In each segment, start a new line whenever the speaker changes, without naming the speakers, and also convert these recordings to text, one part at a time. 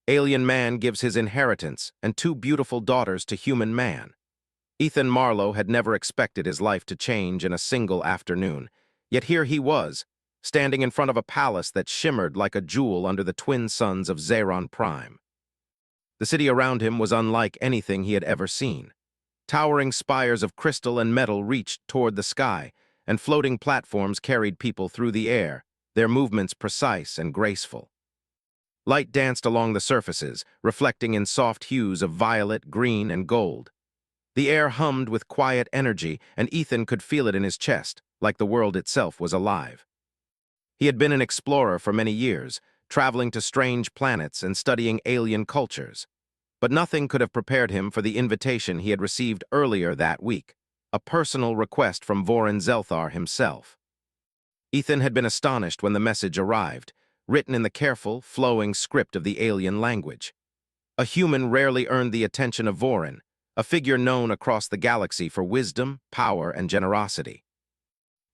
Alien man gives his inheritance and two beautiful daughters to human man. Ethan Marlowe had never expected his life to change in a single afternoon, yet here he was, standing in front of a palace that shimmered like a jewel under the twin suns of Xeron Prime. The city around him was unlike anything he had ever seen. Towering spires of crystal and metal reached toward the sky, and floating platforms carried people through the air, their movements precise and graceful. Light danced along the surfaces, reflecting in soft hues of violet, green, and gold. The air hummed with quiet energy, and Ethan could feel it in his chest, like the world itself was alive. He had been an explorer for many years, traveling to strange planets and studying alien cultures. But nothing could have prepared him for the invitation he had received earlier that week, a personal request from Vorin Zelthar himself. Ethan had been astonished when the message arrived, written in the careful, flowing script of the alien language. A human rarely earned the attention of Vorin, a figure known across the galaxy for wisdom, power, and generosity.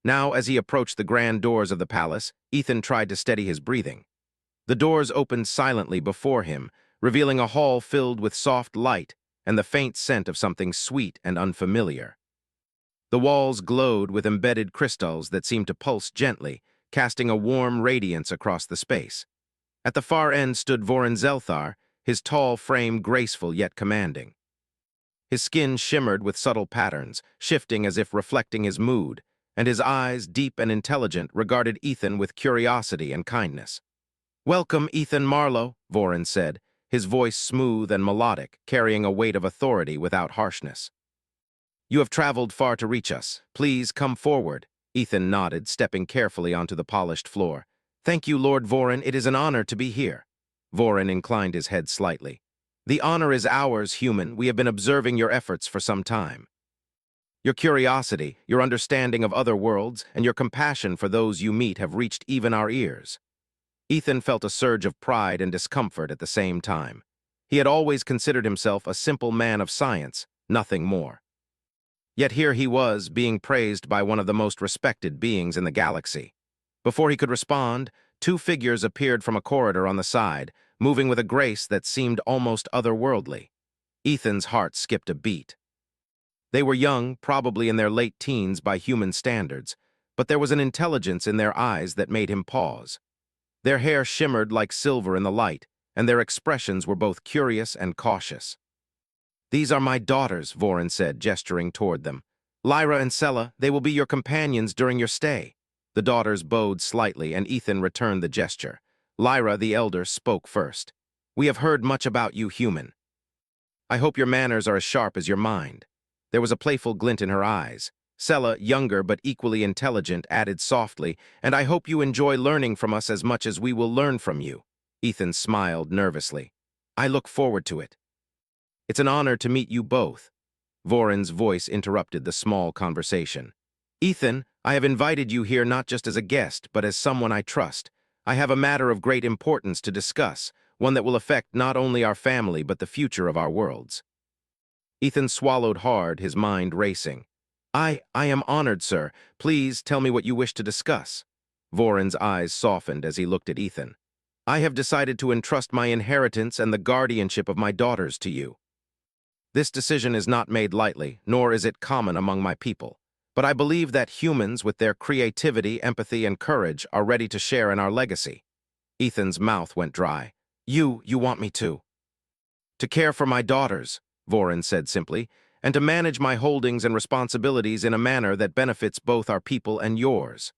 Now, as he approached the grand doors of the palace, Ethan tried to steady his breathing. The doors opened silently before him, revealing a hall filled with soft light and the faint scent of something sweet and unfamiliar. The walls glowed with embedded crystals that seemed to pulse gently, casting a warm radiance across the space. At the far end stood Vorin Zelthar, his tall frame graceful yet commanding. His skin shimmered with subtle patterns, shifting as if reflecting his mood, and his eyes, deep and intelligent, regarded Ethan with curiosity and kindness. "Welcome, Ethan Marlowe," Vorin said, his voice smooth and melodic, carrying a weight of authority without harshness. "You have traveled far to reach us. Please come forward." Ethan nodded, stepping carefully onto the polished floor. "Thank you, Lord Vorin. It is an honor to be here." Vorin inclined his head slightly. "The honor is ours, human. We have been observing your efforts for some time. Your curiosity, your understanding of other worlds, and your compassion for those you meet have reached even our ears." Ethan felt a surge of pride and discomfort at the same time. He had always considered himself a simple man of science, nothing more. Yet here he was, being praised by one of the most respected beings in the galaxy. Before he could respond, two figures appeared from a corridor on the side, moving with a grace that seemed almost otherworldly. Ethan's heart skipped a beat. They were young, probably in their late teens by human standards, but there was an intelligence in their eyes that made him pause. Their hair shimmered like silver in the light, and their expressions were both curious and cautious. "These are my daughters," Vorin said, gesturing toward them. "Lyra and Sella, they will be your companions during your stay." The daughters bowed slightly, and Ethan returned the gesture. Lyra, the elder, spoke first. "We have heard much about you, human. I hope your manners are as sharp as your mind." There was a playful glint in her eyes. Sella, younger but equally intelligent, added softly, "And I hope you enjoy learning from us as much as we will learn from you." Ethan smiled nervously. "I look forward to it." "It's an honor to meet you both." Vorin's voice interrupted the small conversation. "Ethan, I have invited you here not just as a guest, but as someone I trust. I have a matter of great importance to discuss, one that will affect not only our family but the future of our worlds." Ethan swallowed hard, his mind racing. I am honored, sir. Please tell me what you wish to discuss." Vorin's eyes softened as he looked at Ethan. "I have decided to entrust my inheritance and the guardianship of my daughters to you. This decision is not made lightly, nor is it common among my people. But I believe that humans, with their creativity, empathy, and courage, are ready to share in our legacy." Ethan's mouth went dry. You want me to?" "To care for my daughters," Vorin said simply, "and to manage my holdings and responsibilities in a manner that benefits both our people and yours."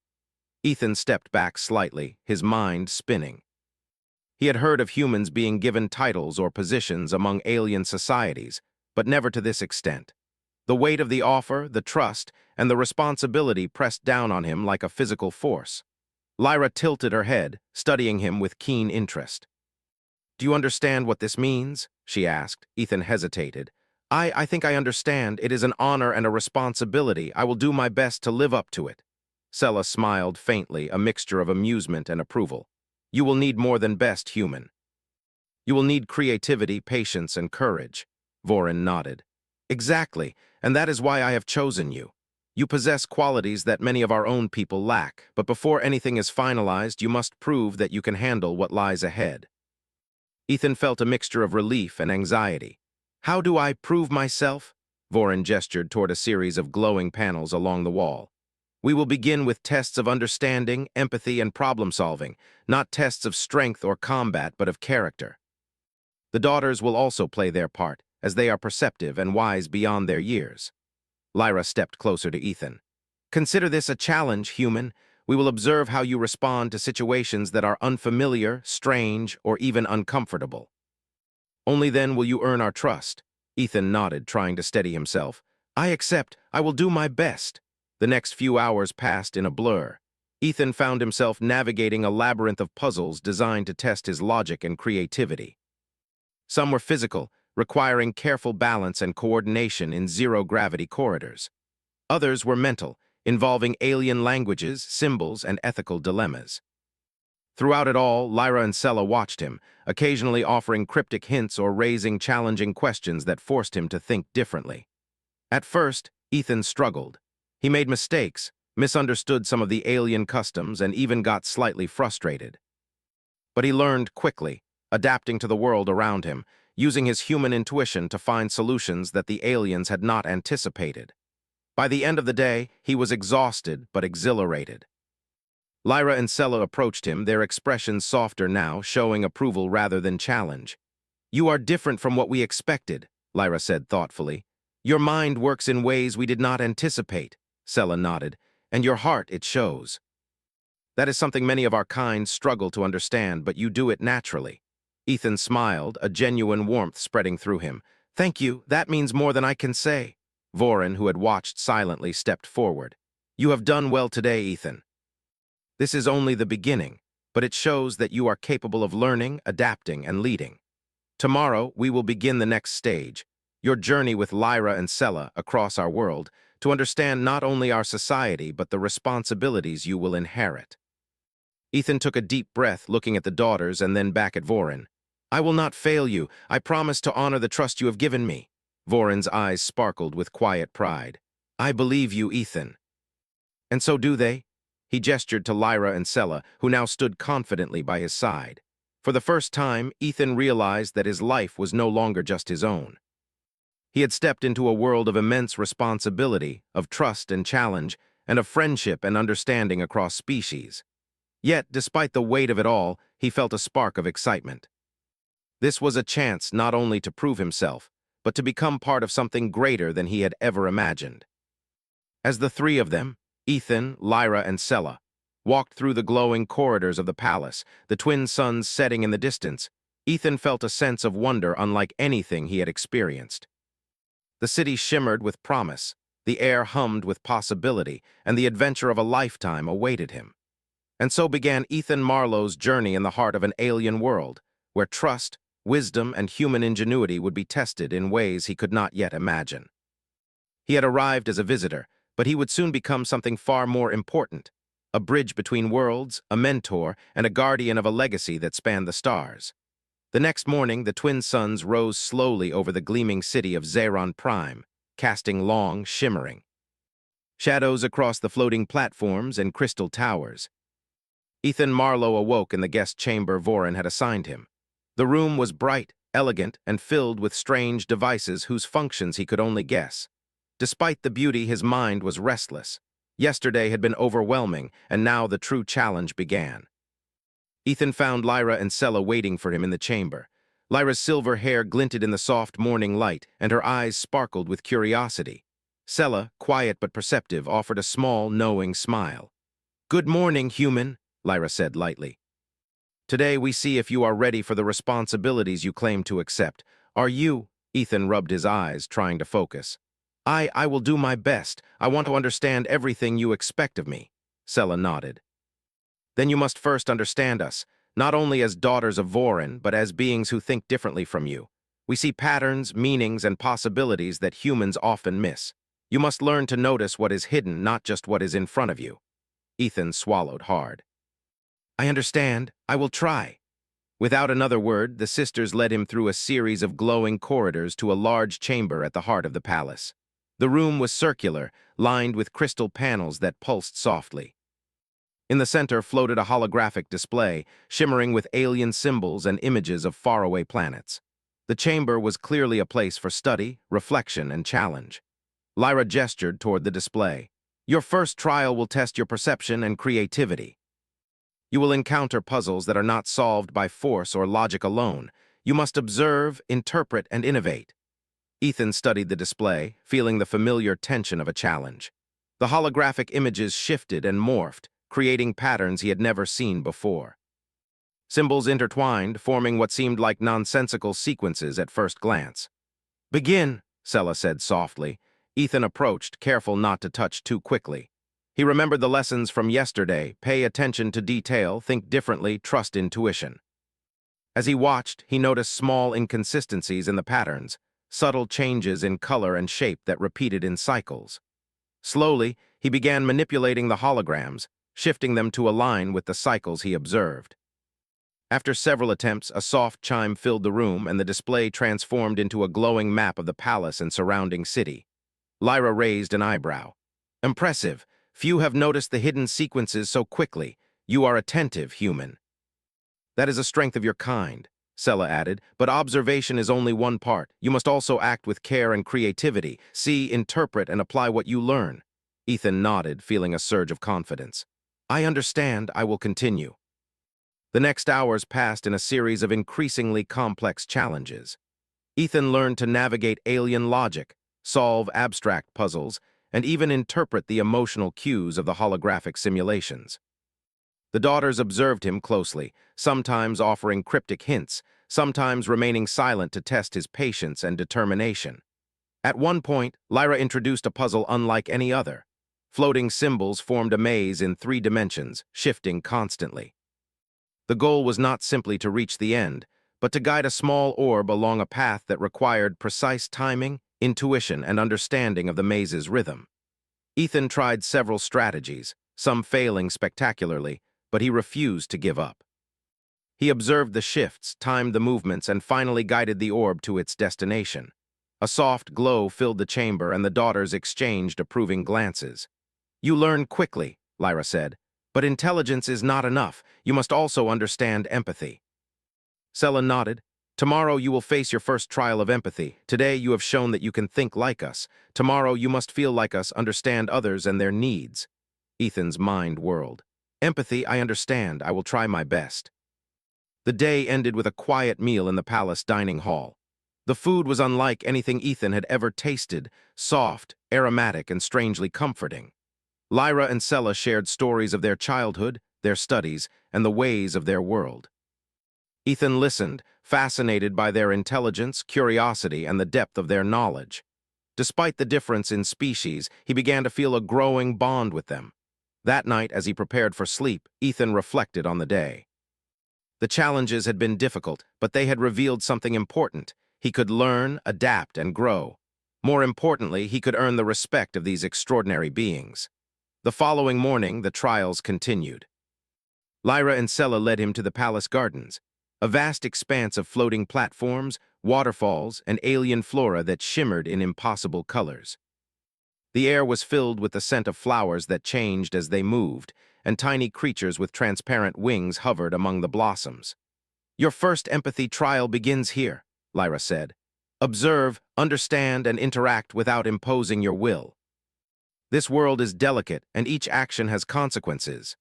Ethan stepped back slightly, his mind spinning. He had heard of humans being given titles or positions among alien societies, but never to this extent. The weight of the offer, the trust, and the responsibility pressed down on him like a physical force. Lyra tilted her head, studying him with keen interest. "Do you understand what this means?" she asked. Ethan hesitated. I think I understand. It is an honor and a responsibility. I will do my best to live up to it." Sella smiled faintly, a mixture of amusement and approval. "You will need more than best, human. You will need creativity, patience, and courage." Vorin nodded. "Exactly, and that is why I have chosen you. You possess qualities that many of our own people lack, but before anything is finalized, you must prove that you can handle what lies ahead." Ethan felt a mixture of relief and anxiety. How do I prove myself? Vorin gestured toward a series of glowing panels along the wall. We will begin with tests of understanding, empathy, and problem-solving, not tests of strength or combat, but of character. The daughters will also play their part, as they are perceptive and wise beyond their years. Lyra stepped closer to Ethan. Consider this a challenge, human. We will observe how you respond to situations that are unfamiliar, strange, or even uncomfortable. Only then will you earn our trust. Ethan nodded, trying to steady himself. I accept. I will do my best. The next few hours passed in a blur. Ethan found himself navigating a labyrinth of puzzles designed to test his logic and creativity. Some were physical, requiring careful balance and coordination in zero-gravity corridors. Others were mental, involving alien languages, symbols, and ethical dilemmas. Throughout it all, Lyra and Sella watched him, occasionally offering cryptic hints or raising challenging questions that forced him to think differently. At first, Ethan struggled. He made mistakes, misunderstood some of the alien customs, and even got slightly frustrated. But he learned quickly, adapting to the world around him, using his human intuition to find solutions that the aliens had not anticipated. By the end of the day, he was exhausted but exhilarated. Lyra and Sella approached him, their expressions softer now, showing approval rather than challenge. You are different from what we expected, Lyra said thoughtfully. Your mind works in ways we did not anticipate, Sella nodded, and your heart, it shows. That is something many of our kind struggle to understand, but you do it naturally. Ethan smiled, a genuine warmth spreading through him. Thank you, that means more than I can say. Vorin, who had watched silently, stepped forward. You have done well today, Ethan. This is only the beginning, but it shows that you are capable of learning, adapting, and leading. Tomorrow, we will begin the next stage, your journey with Lyra and Sella across our world, to understand not only our society, but the responsibilities you will inherit. Ethan took a deep breath, looking at the daughters and then back at Vorin. I will not fail you. I promise to honor the trust you have given me. Vorin's eyes sparkled with quiet pride. I believe you, Ethan. And so do they. He gestured to Lyra and Sella, who now stood confidently by his side. For the first time, Ethan realized that his life was no longer just his own. He had stepped into a world of immense responsibility, of trust and challenge, and of friendship and understanding across species. Yet, despite the weight of it all, he felt a spark of excitement. This was a chance not only to prove himself, but to become part of something greater than he had ever imagined. As the three of them, Ethan, Lyra, and Sella, walked through the glowing corridors of the palace, the twin suns setting in the distance, Ethan felt a sense of wonder unlike anything he had experienced. The city shimmered with promise, the air hummed with possibility, and the adventure of a lifetime awaited him. And so began Ethan Marlowe's journey in the heart of an alien world, where trust, wisdom, and human ingenuity would be tested in ways he could not yet imagine. He had arrived as a visitor, but he would soon become something far more important, a bridge between worlds, a mentor, and a guardian of a legacy that spanned the stars. The next morning, the twin suns rose slowly over the gleaming city of Zeron Prime, casting long, shimmering shadows across the floating platforms and crystal towers. Ethan Marlowe awoke in the guest chamber Vorin had assigned him. The room was bright, elegant, and filled with strange devices whose functions he could only guess. Despite the beauty, his mind was restless. Yesterday had been overwhelming, and now the true challenge began. Ethan found Lyra and Sella waiting for him in the chamber. Lyra's silver hair glinted in the soft morning light, and her eyes sparkled with curiosity. Sella, quiet but perceptive, offered a small, knowing smile. Good morning, human, Lyra said lightly. Today we see if you are ready for the responsibilities you claim to accept. Are you? Ethan rubbed his eyes, trying to focus. I will do my best. I want to understand everything you expect of me. Sella nodded. Then you must first understand us, not only as daughters of Vorin, but as beings who think differently from you. We see patterns, meanings, and possibilities that humans often miss. You must learn to notice what is hidden, not just what is in front of you. Ethan swallowed hard. I understand. I will try. Without another word, the sisters led him through a series of glowing corridors to a large chamber at the heart of the palace. The room was circular, lined with crystal panels that pulsed softly. In the center floated a holographic display, shimmering with alien symbols and images of faraway planets. The chamber was clearly a place for study, reflection, and challenge. Lyra gestured toward the display. Your first trial will test your perception and creativity. You will encounter puzzles that are not solved by force or logic alone. You must observe, interpret, and innovate. Ethan studied the display, feeling the familiar tension of a challenge. The holographic images shifted and morphed, creating patterns he had never seen before. Symbols intertwined, forming what seemed like nonsensical sequences at first glance. Begin, Sella said softly. Ethan approached, careful not to touch too quickly. He remembered the lessons from yesterday: pay attention to detail, think differently, trust intuition. As he watched, he noticed small inconsistencies in the patterns, subtle changes in color and shape that repeated in cycles. Slowly, he began manipulating the holograms, shifting them to align with the cycles he observed. After several attempts, a soft chime filled the room and the display transformed into a glowing map of the palace and surrounding city. Lyra raised an eyebrow. Impressive. Few have noticed the hidden sequences so quickly. You are attentive, human. That is a strength of your kind, Sella added, but observation is only one part. You must also act with care and creativity. See, interpret, and apply what you learn. Ethan nodded, feeling a surge of confidence. I understand. I will continue. The next hours passed in a series of increasingly complex challenges. Ethan learned to navigate alien logic, solve abstract puzzles, and even interpret the emotional cues of the holographic simulations. The daughters observed him closely, sometimes offering cryptic hints, sometimes remaining silent to test his patience and determination. At one point, Lyra introduced a puzzle unlike any other. Floating symbols formed a maze in 3 dimensions, shifting constantly. The goal was not simply to reach the end, but to guide a small orb along a path that required precise timing, intuition, and understanding of the maze's rhythm. Ethan tried several strategies, some failing spectacularly, but he refused to give up. He observed the shifts, timed the movements, and finally guided the orb to its destination. A soft glow filled the chamber, and the daughters exchanged approving glances. You learn quickly, Lyra said, but intelligence is not enough. You must also understand empathy. Sella nodded. Tomorrow you will face your first trial of empathy. Today you have shown that you can think like us. Tomorrow you must feel like us, understand others and their needs. Ethan's mind whirled. Empathy, I understand. I will try my best. The day ended with a quiet meal in the palace dining hall. The food was unlike anything Ethan had ever tasted, soft, aromatic, and strangely comforting. Lyra and Sella shared stories of their childhood, their studies, and the ways of their world. Ethan listened, fascinated by their intelligence, curiosity, and the depth of their knowledge. Despite the difference in species, he began to feel a growing bond with them. That night, as he prepared for sleep, Ethan reflected on the day. The challenges had been difficult, but they had revealed something important. He could learn, adapt, and grow. More importantly, he could earn the respect of these extraordinary beings. The following morning, the trials continued. Lyra and Sella led him to the palace gardens, a vast expanse of floating platforms, waterfalls, and alien flora that shimmered in impossible colors. The air was filled with the scent of flowers that changed as they moved, and tiny creatures with transparent wings hovered among the blossoms. Your first empathy trial begins here, Lyra said. Observe, understand, and interact without imposing your will. This world is delicate, and each action has consequences.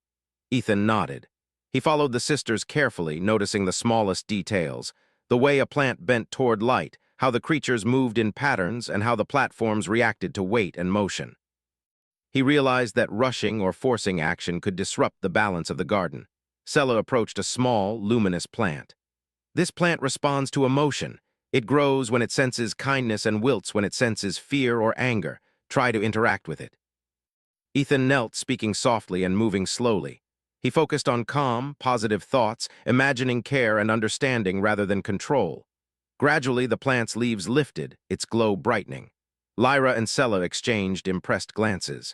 Ethan nodded. He followed the sisters carefully, noticing the smallest details, the way a plant bent toward light, how the creatures moved in patterns, and how the platforms reacted to weight and motion. He realized that rushing or forcing action could disrupt the balance of the garden. Sella approached a small, luminous plant. This plant responds to emotion. It grows when it senses kindness and wilts when it senses fear or anger. Try to interact with it. Ethan knelt, speaking softly and moving slowly. He focused on calm, positive thoughts, imagining care and understanding rather than control. Gradually, the plant's leaves lifted, its glow brightening. Lyra and Sella exchanged impressed glances.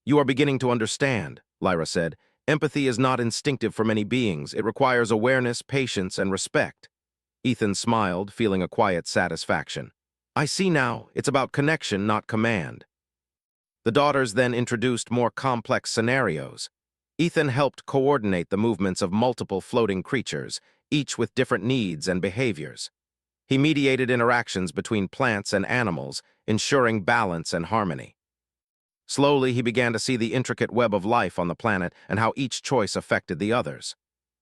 You are beginning to understand, Lyra said. Empathy is not instinctive for many beings. It requires awareness, patience, and respect. Ethan smiled, feeling a quiet satisfaction. I see now. It's about connection, not command. The daughters then introduced more complex scenarios. Ethan helped coordinate the movements of multiple floating creatures, each with different needs and behaviors. He mediated interactions between plants and animals, ensuring balance and harmony. Slowly, he began to see the intricate web of life on the planet and how each choice affected the others.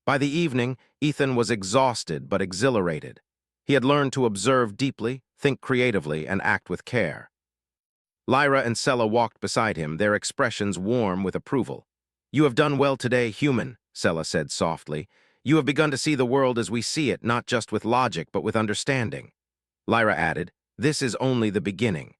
By the evening, Ethan was exhausted but exhilarated. He had learned to observe deeply, think creatively, and act with care. Lyra and Sella walked beside him, their expressions warm with approval. "You have done well today, human," Sella said softly. "You have begun to see the world as we see it, not just with logic, but with understanding." Lyra added, "This is only the beginning.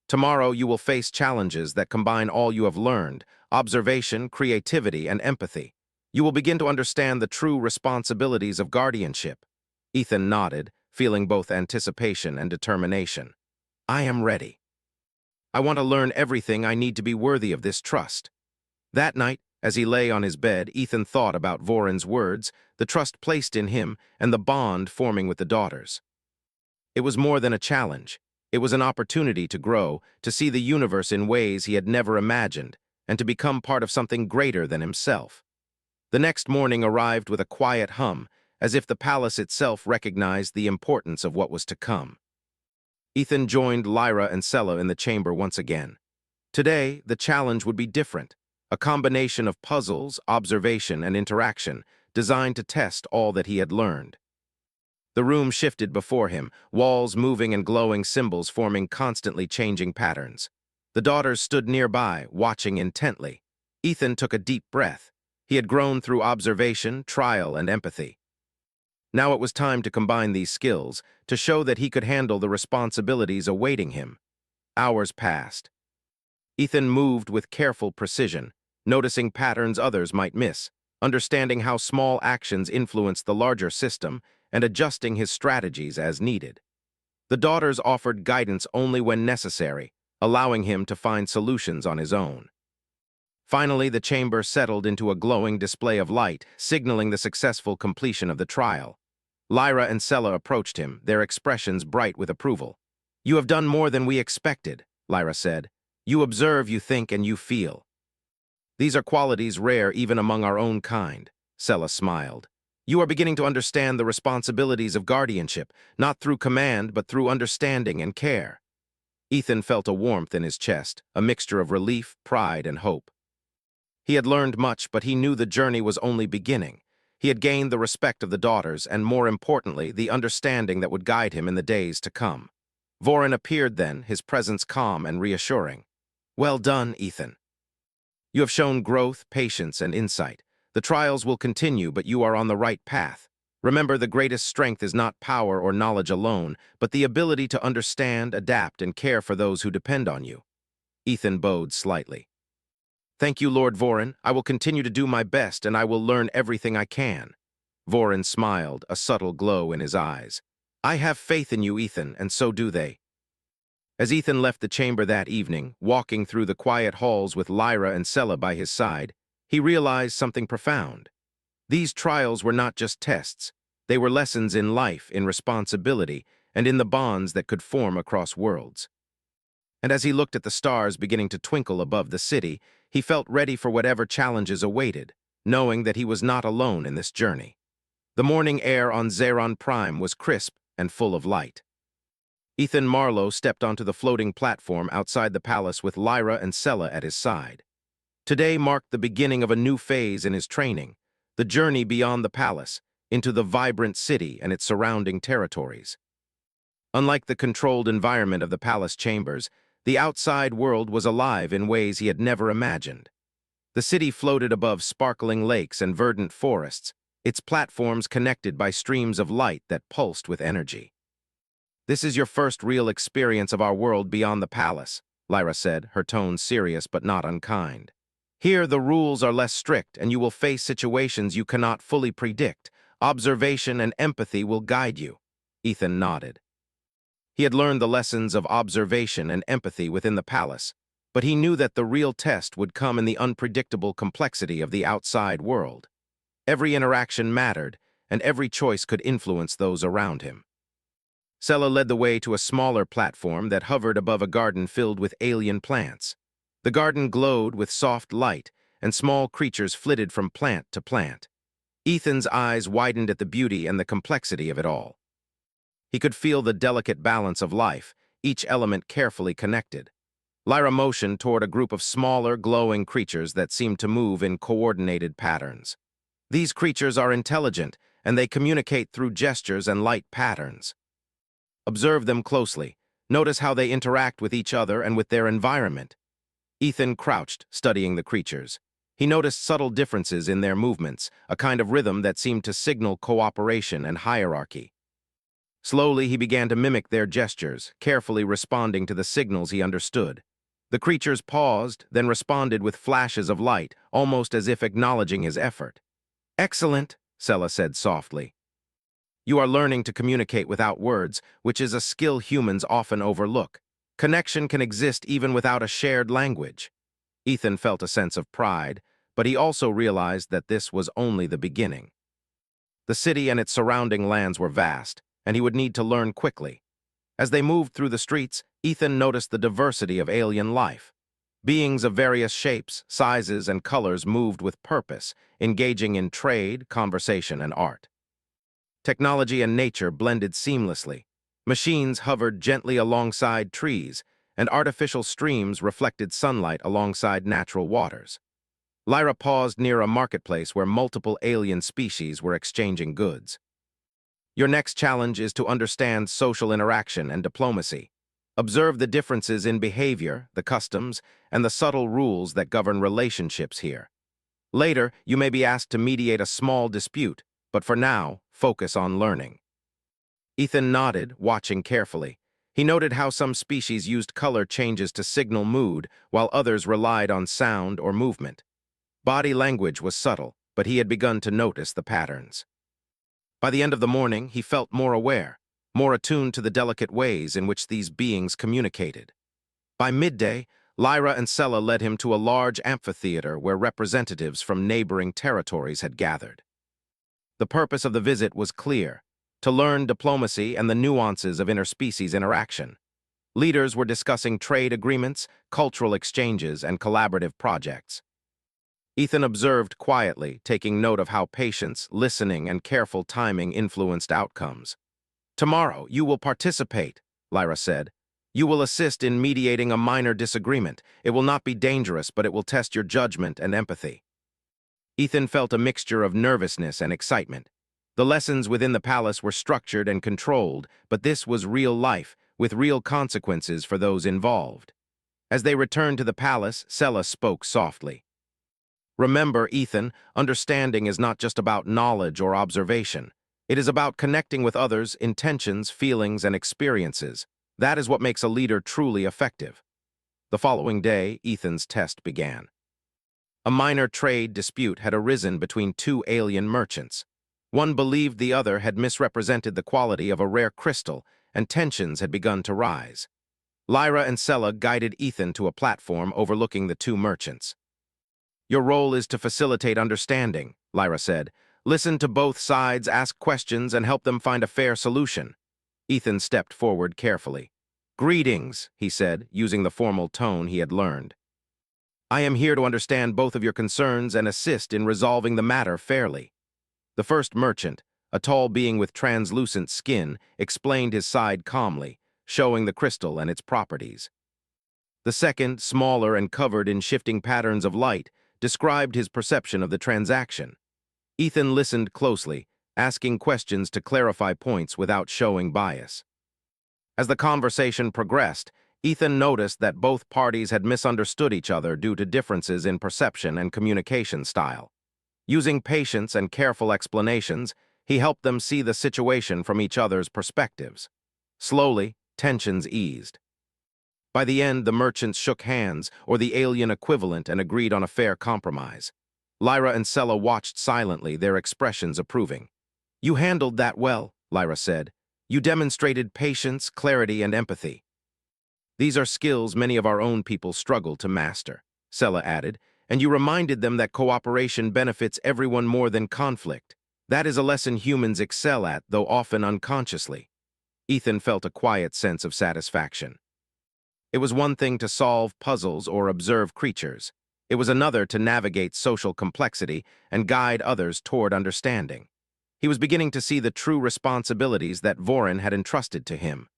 Tomorrow you will face challenges that combine all you have learned, observation, creativity, and empathy. You will begin to understand the true responsibilities of guardianship." Ethan nodded, feeling both anticipation and determination. "I am ready. I want to learn everything I need to be worthy of this trust." That night, as he lay on his bed, Ethan thought about Voron's words, the trust placed in him, and the bond forming with the daughters. It was more than a challenge. It was an opportunity to grow, to see the universe in ways he had never imagined, and to become part of something greater than himself. The next morning arrived with a quiet hum, as if the palace itself recognized the importance of what was to come. Ethan joined Lyra and Sella in the chamber once again. Today, the challenge would be different, a combination of puzzles, observation, and interaction, designed to test all that he had learned. The room shifted before him, walls moving and glowing symbols forming constantly changing patterns. The daughters stood nearby, watching intently. Ethan took a deep breath. He had grown through observation, trial, and empathy. Now it was time to combine these skills, to show that he could handle the responsibilities awaiting him. Hours passed. Ethan moved with careful precision, noticing patterns others might miss, understanding how small actions influence the larger system, and adjusting his strategies as needed. The daughters offered guidance only when necessary, allowing him to find solutions on his own. Finally, the chamber settled into a glowing display of light, signaling the successful completion of the trial. Lyra and Sella approached him, their expressions bright with approval. "You have done more than we expected," Lyra said. "You observe, you think, and you feel. These are qualities rare even among our own kind," Sella smiled. "You are beginning to understand the responsibilities of guardianship, not through command, but through understanding and care." Ethan felt a warmth in his chest, a mixture of relief, pride, and hope. He had learned much, but he knew the journey was only beginning. He had gained the respect of the daughters, and more importantly, the understanding that would guide him in the days to come. Voron appeared then, his presence calm and reassuring. "Well done, Ethan. You have shown growth, patience, and insight. The trials will continue, but you are on the right path. Remember, the greatest strength is not power or knowledge alone, but the ability to understand, adapt, and care for those who depend on you." Ethan bowed slightly. "Thank you, Lord Voron. I will continue to do my best, and I will learn everything I can." Voron smiled, a subtle glow in his eyes. "I have faith in you, Ethan, and so do they." As Ethan left the chamber that evening, walking through the quiet halls with Lyra and Sella by his side, he realized something profound. These trials were not just tests. They were lessons in life, in responsibility, and in the bonds that could form across worlds. And as he looked at the stars beginning to twinkle above the city, he felt ready for whatever challenges awaited, knowing that he was not alone in this journey. The morning air on Zeron Prime was crisp and full of light. Ethan Marlowe stepped onto the floating platform outside the palace with Lyra and Sella at his side. Today marked the beginning of a new phase in his training, the journey beyond the palace, into the vibrant city and its surrounding territories. Unlike the controlled environment of the palace chambers, the outside world was alive in ways he had never imagined. The city floated above sparkling lakes and verdant forests, its platforms connected by streams of light that pulsed with energy. "This is your first real experience of our world beyond the palace," Lyra said, her tone serious but not unkind. "Here, the rules are less strict, and you will face situations you cannot fully predict. Observation and empathy will guide you." Ethan nodded. He had learned the lessons of observation and empathy within the palace, but he knew that the real test would come in the unpredictable complexity of the outside world. Every interaction mattered, and every choice could influence those around him. Sella led the way to a smaller platform that hovered above a garden filled with alien plants. The garden glowed with soft light, and small creatures flitted from plant to plant. Ethan's eyes widened at the beauty and the complexity of it all. He could feel the delicate balance of life, each element carefully connected. Lyra motioned toward a group of smaller, glowing creatures that seemed to move in coordinated patterns. These creatures are intelligent, and they communicate through gestures and light patterns. Observe them closely. Notice how they interact with each other and with their environment. Ethan crouched, studying the creatures. He noticed subtle differences in their movements, a kind of rhythm that seemed to signal cooperation and hierarchy. Slowly, he began to mimic their gestures, carefully responding to the signals he understood. The creatures paused, then responded with flashes of light, almost as if acknowledging his effort. "Excellent," Sela said softly. "You are learning to communicate without words, which is a skill humans often overlook. Connection can exist even without a shared language." Ethan felt a sense of pride, but he also realized that this was only the beginning. The city and its surrounding lands were vast, and he would need to learn quickly. As they moved through the streets, Ethan noticed the diversity of alien life. Beings of various shapes, sizes, and colors moved with purpose, engaging in trade, conversation, and art. Technology and nature blended seamlessly. Machines hovered gently alongside trees, and artificial streams reflected sunlight alongside natural waters. Lyra paused near a marketplace where multiple alien species were exchanging goods. Your next challenge is to understand social interaction and diplomacy. Observe the differences in behavior, the customs, and the subtle rules that govern relationships here. Later, you may be asked to mediate a small dispute, but for now, focus on learning. Ethan nodded, watching carefully. He noted how some species used color changes to signal mood, while others relied on sound or movement. Body language was subtle, but he had begun to notice the patterns. By the end of the morning, he felt more aware, more attuned to the delicate ways in which these beings communicated. By midday, Lyra and Sela led him to a large amphitheater where representatives from neighboring territories had gathered. The purpose of the visit was clear: to learn diplomacy and the nuances of interspecies interaction. Leaders were discussing trade agreements, cultural exchanges, and collaborative projects. Ethan observed quietly, taking note of how patience, listening, and careful timing influenced outcomes. "Tomorrow, you will participate," Lyra said. "You will assist in mediating a minor disagreement. It will not be dangerous, but it will test your judgment and empathy." Ethan felt a mixture of nervousness and excitement. The lessons within the palace were structured and controlled, but this was real life, with real consequences for those involved. As they returned to the palace, Sela spoke softly. "Remember, Ethan, understanding is not just about knowledge or observation. It is about connecting with others' intentions, feelings, and experiences. That is what makes a leader truly effective." The following day, Ethan's test began. A minor trade dispute had arisen between two alien merchants. One believed the other had misrepresented the quality of a rare crystal, and tensions had begun to rise. Lyra and Sela guided Ethan to a platform overlooking the two merchants. "Your role is to facilitate understanding," Lyra said. "Listen to both sides, ask questions, and help them find a fair solution." Ethan stepped forward carefully. "Greetings," he said, using the formal tone he had learned. "I am here to understand both of your concerns and assist in resolving the matter fairly." The first merchant, a tall being with translucent skin, explained his side calmly, showing the crystal and its properties. The second, smaller and covered in shifting patterns of light, described his perception of the transaction. Ethan listened closely, asking questions to clarify points without showing bias. As the conversation progressed, Ethan noticed that both parties had misunderstood each other due to differences in perception and communication style. Using patience and careful explanations, he helped them see the situation from each other's perspectives. Slowly, tensions eased. By the end, the merchants shook hands, or the alien equivalent, and agreed on a fair compromise. Lyra and Sela watched silently, their expressions approving. "You handled that well," Lyra said. "You demonstrated patience, clarity, and empathy." "These are skills many of our own people struggle to master," Sela added, "and you reminded them that cooperation benefits everyone more than conflict. That is a lesson humans excel at, though often unconsciously." Ethan felt a quiet sense of satisfaction. It was one thing to solve puzzles or observe creatures. It was another to navigate social complexity and guide others toward understanding. He was beginning to see the true responsibilities that Vorin had entrusted to him.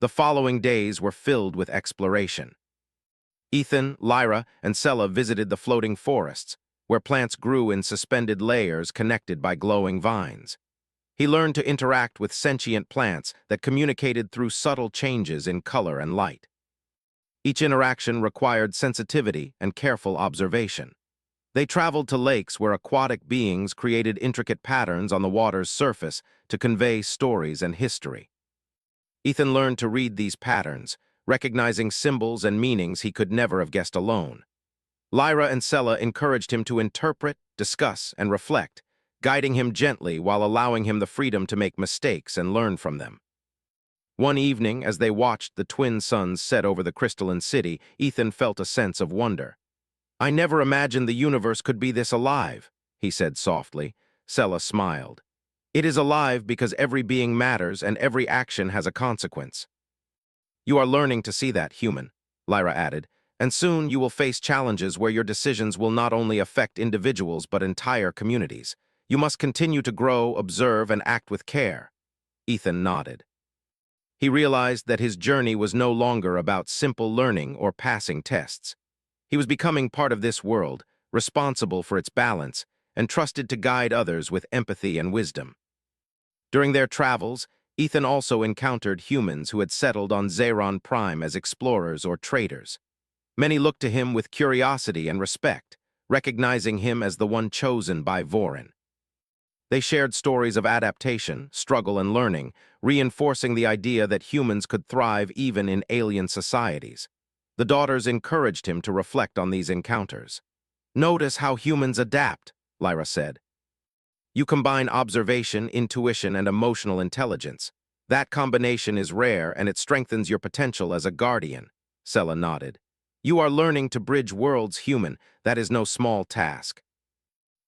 The following days were filled with exploration. Ethan, Lyra, and Sella visited the floating forests, where plants grew in suspended layers connected by glowing vines. He learned to interact with sentient plants that communicated through subtle changes in color and light. Each interaction required sensitivity and careful observation. They traveled to lakes where aquatic beings created intricate patterns on the water's surface to convey stories and history. Ethan learned to read these patterns, recognizing symbols and meanings he could never have guessed alone. Lyra and Sella encouraged him to interpret, discuss, and reflect, guiding him gently while allowing him the freedom to make mistakes and learn from them. One evening, as they watched the twin suns set over the crystalline city, Ethan felt a sense of wonder. "I never imagined the universe could be this alive," he said softly. Sella smiled. "It is alive because every being matters and every action has a consequence." "You are learning to see that, human," Lyra added, "and soon you will face challenges where your decisions will not only affect individuals but entire communities. You must continue to grow, observe, and act with care." Ethan nodded. He realized that his journey was no longer about simple learning or passing tests. He was becoming part of this world, responsible for its balance, and trusted to guide others with empathy and wisdom. During their travels, Ethan also encountered humans who had settled on Zeron Prime as explorers or traders. Many looked to him with curiosity and respect, recognizing him as the one chosen by Vorin. They shared stories of adaptation, struggle, and learning, reinforcing the idea that humans could thrive even in alien societies. The daughters encouraged him to reflect on these encounters. "Notice how humans adapt," Lyra said. "You combine observation, intuition, and emotional intelligence. That combination is rare and it strengthens your potential as a guardian," Sella nodded. "You are learning to bridge worlds, human. That is no small task."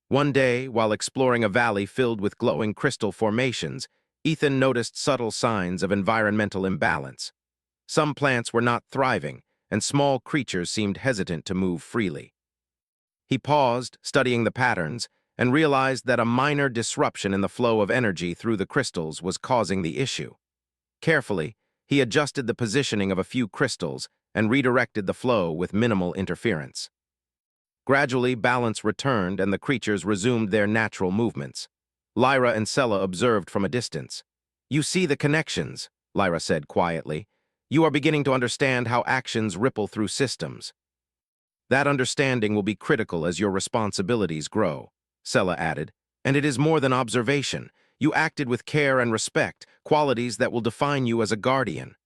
One day, while exploring a valley filled with glowing crystal formations, Ethan noticed subtle signs of environmental imbalance. Some plants were not thriving, and small creatures seemed hesitant to move freely. He paused, studying the patterns, and realized that a minor disruption in the flow of energy through the crystals was causing the issue. Carefully, he adjusted the positioning of a few crystals and redirected the flow with minimal interference. Gradually, balance returned and the creatures resumed their natural movements. Lyra and Sella observed from a distance. "You see the connections," Lyra said quietly. "You are beginning to understand how actions ripple through systems." "That understanding will be critical as your responsibilities grow," Sella added. "And it is more than observation. You acted with care and respect, qualities that will define you as a guardian."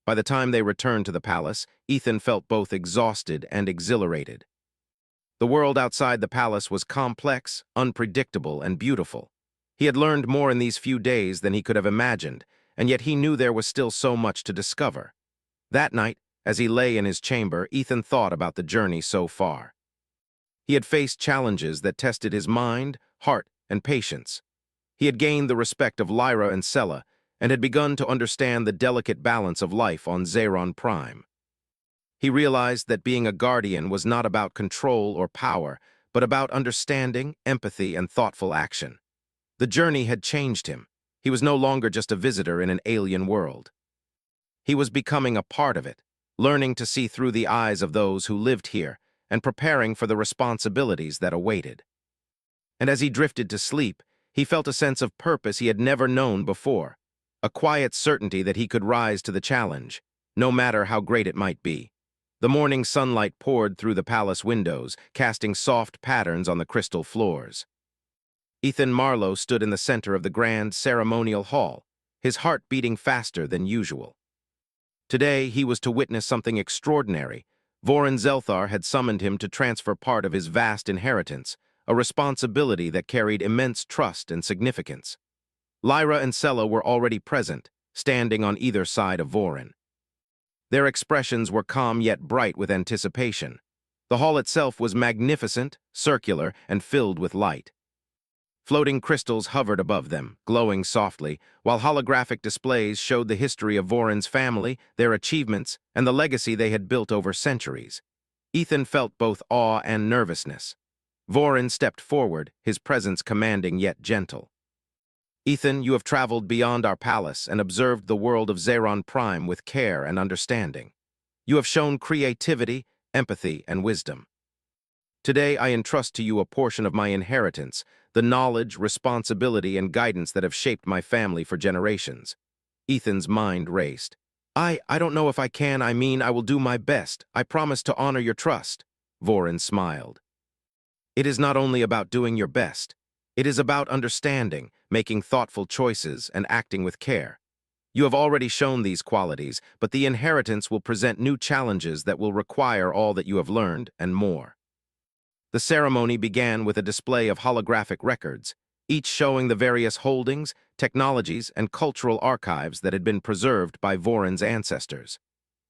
By the time they returned to the palace, Ethan felt both exhausted and exhilarated. The world outside the palace was complex, unpredictable, and beautiful. He had learned more in these few days than he could have imagined, and yet he knew there was still so much to discover. That night, as he lay in his chamber, Ethan thought about the journey so far. He had faced challenges that tested his mind, heart, and patience. He had gained the respect of Lyra and Sella, and had begun to understand the delicate balance of life on Zeron Prime. He realized that being a guardian was not about control or power, but about understanding, empathy, and thoughtful action. The journey had changed him. He was no longer just a visitor in an alien world. He was becoming a part of it, learning to see through the eyes of those who lived here, and preparing for the responsibilities that awaited. And as he drifted to sleep, he felt a sense of purpose he had never known before, a quiet certainty that he could rise to the challenge, no matter how great it might be. The morning sunlight poured through the palace windows, casting soft patterns on the crystal floors. Ethan Marlowe stood in the center of the grand ceremonial hall, his heart beating faster than usual. Today, he was to witness something extraordinary. Vorin Zelthar had summoned him to transfer part of his vast inheritance, a responsibility that carried immense trust and significance. Lyra and Sella were already present, standing on either side of Vorin. Their expressions were calm yet bright with anticipation. The hall itself was magnificent, circular, and filled with light. Floating crystals hovered above them, glowing softly, while holographic displays showed the history of Vorin's family, their achievements, and the legacy they had built over centuries. Ethan felt both awe and nervousness. Vorin stepped forward, his presence commanding yet gentle. Ethan, you have traveled beyond our palace and observed the world of Zeron Prime with care and understanding. You have shown creativity, empathy, and wisdom. Today I entrust to you a portion of my inheritance, the knowledge, responsibility, and guidance that have shaped my family for generations. Ethan's mind raced. I don't know if I will do my best. I promise to honor your trust. Vorin smiled. It is not only about doing your best. It is about understanding, making thoughtful choices, and acting with care. You have already shown these qualities, but the inheritance will present new challenges that will require all that you have learned and more. The ceremony began with a display of holographic records, each showing the various holdings, technologies, and cultural archives that had been preserved by Vorin's ancestors.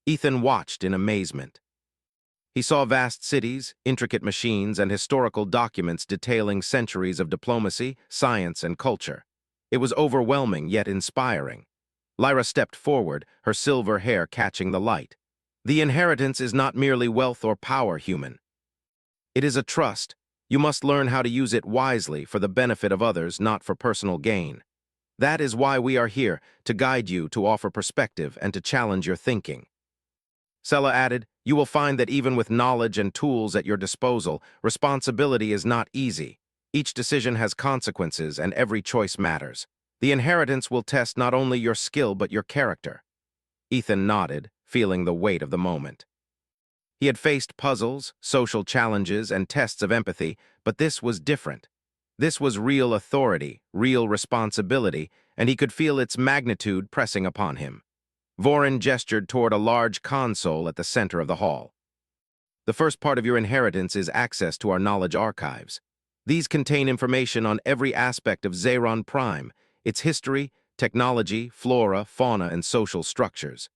Ethan watched in amazement. He saw vast cities, intricate machines, and historical documents detailing centuries of diplomacy, science, and culture. It was overwhelming yet inspiring. Lyra stepped forward, her silver hair catching the light. The inheritance is not merely wealth or power, human. It is a trust. You must learn how to use it wisely for the benefit of others, not for personal gain. That is why we are here, to guide you, to offer perspective, and to challenge your thinking. Sela added, you will find that even with knowledge and tools at your disposal, responsibility is not easy. Each decision has consequences, and every choice matters. The inheritance will test not only your skill but your character. Ethan nodded, feeling the weight of the moment. He had faced puzzles, social challenges, and tests of empathy, but this was different. This was real authority, real responsibility, and he could feel its magnitude pressing upon him. Vorin gestured toward a large console at the center of the hall. The first part of your inheritance is access to our knowledge archives. These contain information on every aspect of Zeron Prime, its history, technology, flora, fauna, and social structures.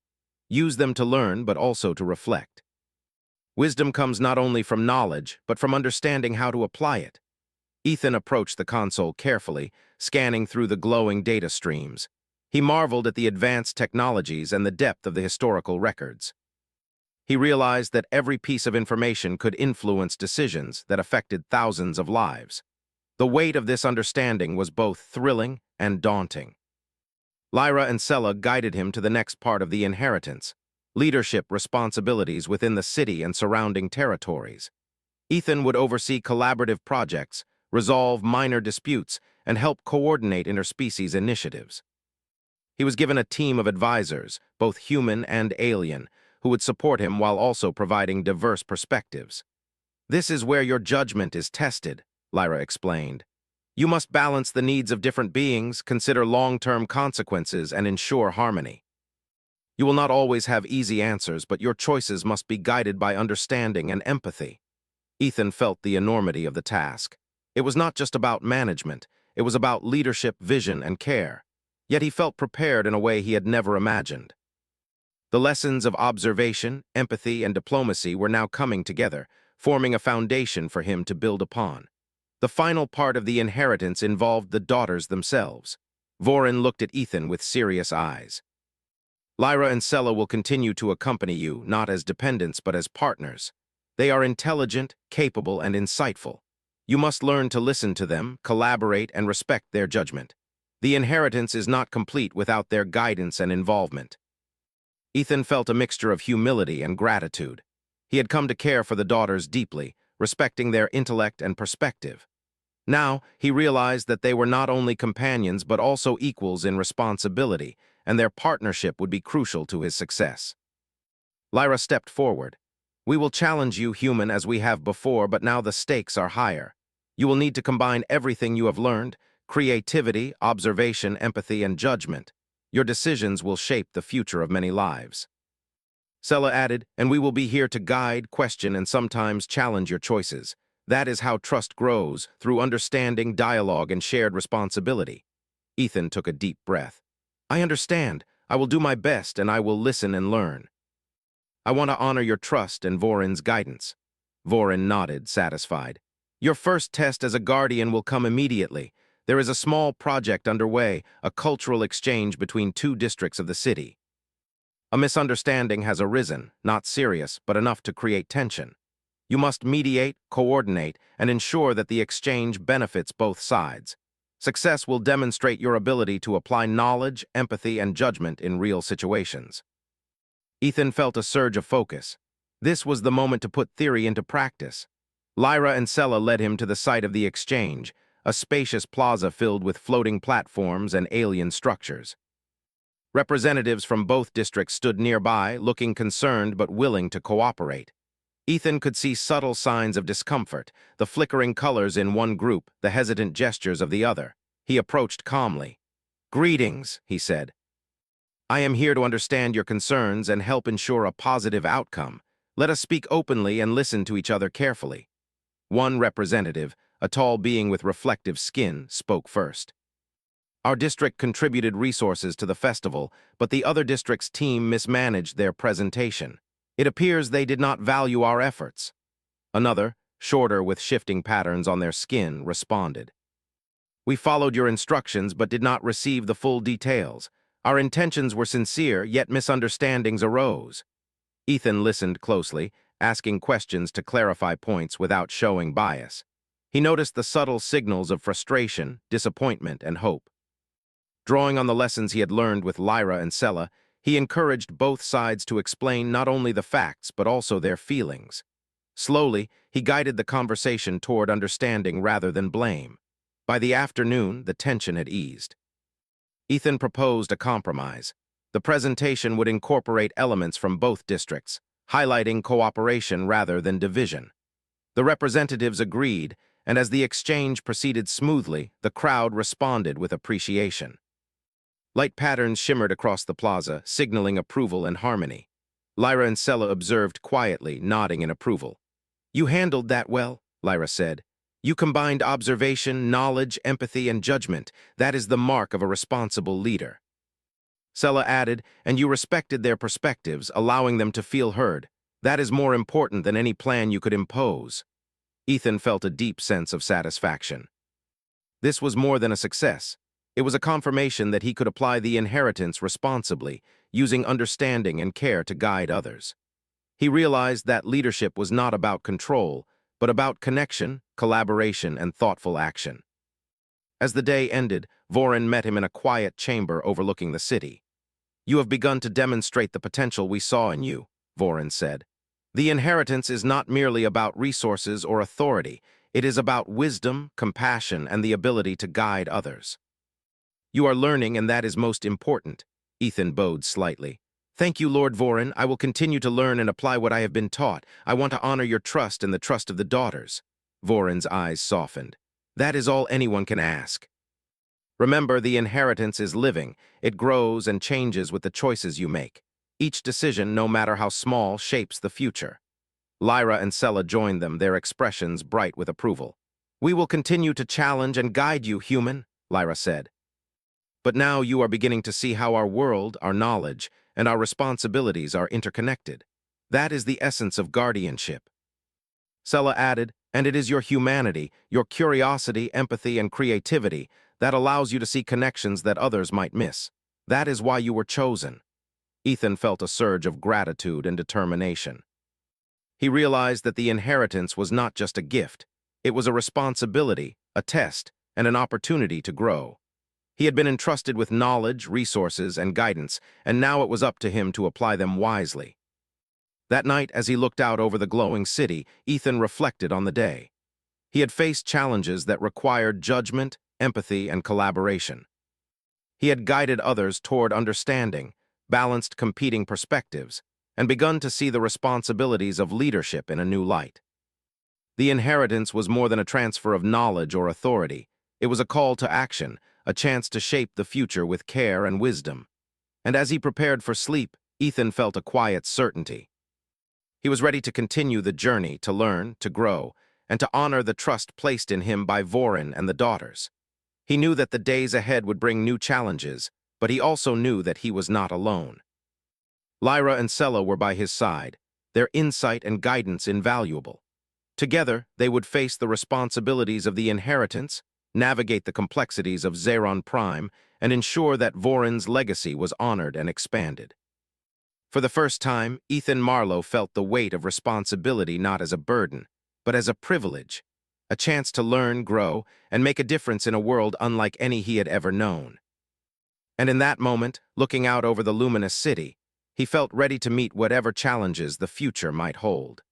Use them to learn, but also to reflect. Wisdom comes not only from knowledge, but from understanding how to apply it. Ethan approached the console carefully, scanning through the glowing data streams. He marveled at the advanced technologies and the depth of the historical records. He realized that every piece of information could influence decisions that affected thousands of lives. The weight of this understanding was both thrilling and daunting. Lyra and Sela guided him to the next part of the inheritance, leadership responsibilities within the city and surrounding territories. Ethan would oversee collaborative projects, resolve minor disputes, and help coordinate interspecies initiatives. He was given a team of advisors, both human and alien, who would support him while also providing diverse perspectives. This is where your judgment is tested, Lyra explained. You must balance the needs of different beings, consider long-term consequences, and ensure harmony. You will not always have easy answers, but your choices must be guided by understanding and empathy. Ethan felt the enormity of the task. It was not just about management, it was about leadership, vision, and care. Yet he felt prepared in a way he had never imagined. The lessons of observation, empathy, and diplomacy were now coming together, forming a foundation for him to build upon. The final part of the inheritance involved the daughters themselves. Vorin looked at Ethan with serious eyes. Lyra and Sela will continue to accompany you, not as dependents but as partners. They are intelligent, capable, and insightful. You must learn to listen to them, collaborate, and respect their judgment. The inheritance is not complete without their guidance and involvement. Ethan felt a mixture of humility and gratitude. He had come to care for the daughters deeply, respecting their intellect and perspective. Now, he realized that they were not only companions but also equals in responsibility, and their partnership would be crucial to his success. Lyra stepped forward. We will challenge you, human, as we have before, but now the stakes are higher. You will need to combine everything you have learned: creativity, observation, empathy, and judgment. Your decisions will shape the future of many lives. Sela added, and we will be here to guide, question, and sometimes challenge your choices. That is how trust grows, through understanding, dialogue, and shared responsibility. Ethan took a deep breath. I understand. I will do my best, and I will listen and learn. I want to honor your trust and Vorin's guidance. Vorin nodded, satisfied. Your first test as a guardian will come immediately. There is a small project underway, a cultural exchange between two districts of the city. A misunderstanding has arisen, not serious, but enough to create tension. You must mediate, coordinate, and ensure that the exchange benefits both sides. Success will demonstrate your ability to apply knowledge, empathy, and judgment in real situations. Ethan felt a surge of focus. This was the moment to put theory into practice. Lyra and Sella led him to the site of the exchange, a spacious plaza filled with floating platforms and alien structures. Representatives from both districts stood nearby, looking concerned but willing to cooperate. Ethan could see subtle signs of discomfort, the flickering colors in one group, the hesitant gestures of the other. He approached calmly. "Greetings," he said. "I am here to understand your concerns and help ensure a positive outcome. Let us speak openly and listen to each other carefully." One representative, a tall being with reflective skin, spoke first. "Our district contributed resources to the festival, but the other district's team mismanaged their presentation. It appears they did not value our efforts." Another, shorter with shifting patterns on their skin, responded. "We followed your instructions but did not receive the full details. Our intentions were sincere, yet misunderstandings arose." Ethan listened closely, asking questions to clarify points without showing bias. He noticed the subtle signals of frustration, disappointment, and hope. Drawing on the lessons he had learned with Lyra and Sella, he encouraged both sides to explain not only the facts but also their feelings. Slowly, he guided the conversation toward understanding rather than blame. By the afternoon, the tension had eased. Ethan proposed a compromise. The presentation would incorporate elements from both districts, highlighting cooperation rather than division. The representatives agreed, and as the exchange proceeded smoothly, the crowd responded with appreciation. Light patterns shimmered across the plaza, signaling approval and harmony. Lyra and Sella observed quietly, nodding in approval. "You handled that well," Lyra said. "You combined observation, knowledge, empathy, and judgment. That is the mark of a responsible leader." Sella added, "And you respected their perspectives, allowing them to feel heard. That is more important than any plan you could impose." Ethan felt a deep sense of satisfaction. This was more than a success. It was a confirmation that he could apply the inheritance responsibly, using understanding and care to guide others. He realized that leadership was not about control, but about connection, collaboration, and thoughtful action. As the day ended, Vorin met him in a quiet chamber overlooking the city. "You have begun to demonstrate the potential we saw in you," Vorin said. "The inheritance is not merely about resources or authority. It is about wisdom, compassion, and the ability to guide others." "You are learning, and that is most important," Ethan bowed slightly. "Thank you, Lord Vorin. I will continue to learn and apply what I have been taught. I want to honor your trust and the trust of the daughters." Vorin's eyes softened. "That is all anyone can ask. Remember, the inheritance is living. It grows and changes with the choices you make. Each decision, no matter how small, shapes the future." Lyra and Sella joined them, their expressions bright with approval. "We will continue to challenge and guide you, human," Lyra said. "But now you are beginning to see how our world, our knowledge, and our responsibilities are interconnected. That is the essence of guardianship." Sella added, "And it is your humanity, your curiosity, empathy, and creativity that allows you to see connections that others might miss. That is why you were chosen." Ethan felt a surge of gratitude and determination. He realized that the inheritance was not just a gift. It was a responsibility, a test, and an opportunity to grow. He had been entrusted with knowledge, resources, and guidance, and now it was up to him to apply them wisely. That night, as he looked out over the glowing city, Ethan reflected on the day. He had faced challenges that required judgment, empathy, and collaboration. He had guided others toward understanding, balanced competing perspectives, and begun to see the responsibilities of leadership in a new light. The inheritance was more than a transfer of knowledge or authority. It was a call to action, a chance to shape the future with care and wisdom. And as he prepared for sleep, Ethan felt a quiet certainty. He was ready to continue the journey, to learn, to grow, and to honor the trust placed in him by Vorin and the daughters. He knew that the days ahead would bring new challenges, but he also knew that he was not alone. Lyra and Sella were by his side, their insight and guidance invaluable. Together, they would face the responsibilities of the inheritance, navigate the complexities of Zeron Prime, and ensure that Vorin's legacy was honored and expanded. For the first time, Ethan Marlowe felt the weight of responsibility not as a burden, but as a privilege, a chance to learn, grow, and make a difference in a world unlike any he had ever known. And in that moment, looking out over the luminous city, he felt ready to meet whatever challenges the future might hold.